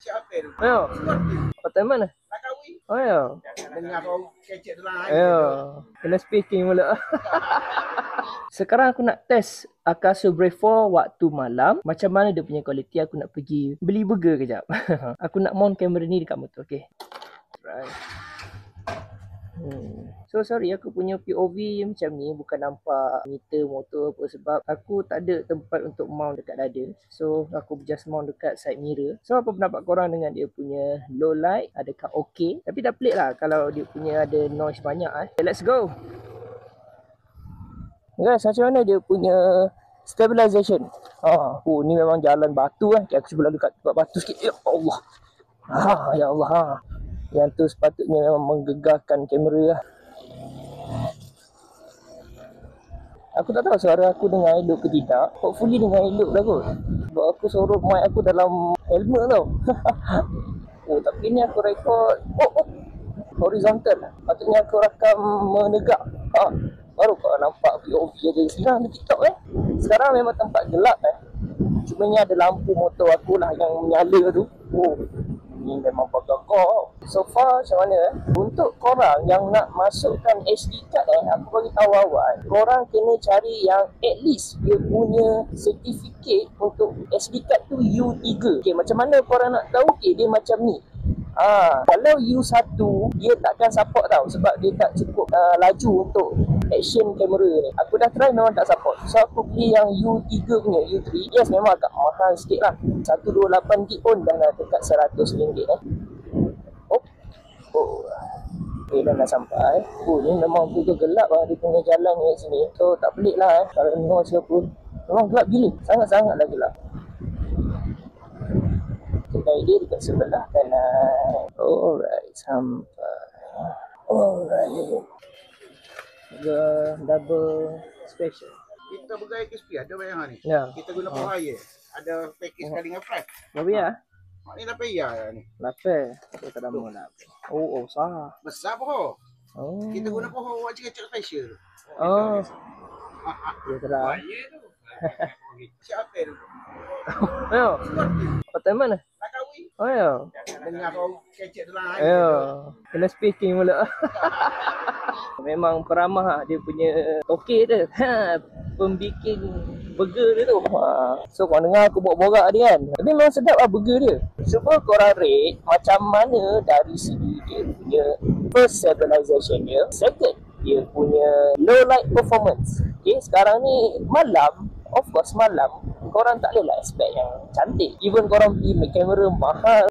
Siapa tu? Ayo. Suat dia. Hotel mana? Nak kahwin. Oh ya. Dengar kau kecek tu lah. Ayo. Kena speaking pula. Sekarang aku nak test Akaso Brave 4 waktu malam. Macam mana dia punya kualiti. Aku nak pergi beli burger kejap. Aku nak mount kamera ni dekat motor. Okay. Right. So sorry aku punya POV macam ni, bukan nampak meter motor apa, sebab aku tak ada tempat untuk mount dekat dada. So aku just mount dekat side mirror. So apa pendapat korang dengan dia punya low light? Adakah okey? Tapi dah pelik lah kalau dia punya ada noise banyak. Okay, let's go. Guys, macam mana dia punya stabilization? Ni memang jalan batu kan. Okay, aku cuba lalu kat tempat batu sikit. Ya Allah. Ya Allah. Yang tu sepatutnya memang menggegarkan kamera lah. Aku tak tahu suara aku dengar elok ke tidak. Hopefully dengar elok dah kot. Sebab aku sorot mic aku dalam helmet tau. Tapi ni aku rekod horizontal. Patutnya aku rakam menegak. Baru kau nampak POV ada sekarang di TikTok Sekarang memang tempat gelap Cuma ni ada lampu motor aku lah yang menyala tu. Ni memang bagak. So far macam mana Untuk korang yang nak masukkan SD card aku bagi tahu awal, korang kena cari yang at least dia punya sertifikat untuk SD card tu U3. Okay, macam mana korang nak tahu? Okay, dia macam ni. Kalau U1 dia takkan support tau, sebab dia tak cukup laju untuk action kamera ni. Aku dah try memang tak support. So aku beli yang U3 punya, U3. Yes, memang agak mahal sikit lah. 128GB pun dah dekat RM100 Okay, dah nak sampai. Ni memang betul gelap lah dia punya jalan kat sini. So tak pelik lah kalau noise ke pun. Memang gelap gila, sangat-sangat lah gelap. Kedai dia dekat sebelah kanan. Alright, sampai. Alright. Double special. Kita bergaya KSP ada bayar ni. Ya. Kita guna Pohaya. Ada package sekali dengan price. Berapa ya? Mak ni dah payah ni. Lapar. Aku tak ada mau lapar. Sah. Besar poho. Kita guna poho buat cekak special. Ya telah. Siapa tu? Ayo. Suat dia. Hotel mana? Nak kahwin. Ya. Dengar kau kecek tu lah. Ayo. Kena speaking pula. Memang peramah dia punya okey dia. Pembikin burger dia tu. So korang dengar aku borak-borak dia kan. Tapi memang sedap lah burger dia. Cuba korang rate macam mana dari segi dia punya first stabilization dia. Second, dia punya low light performance. Okay, sekarang ni malam. Of course malam korang tak boleh lah expect yang cantik. Even korang beli kamera mahal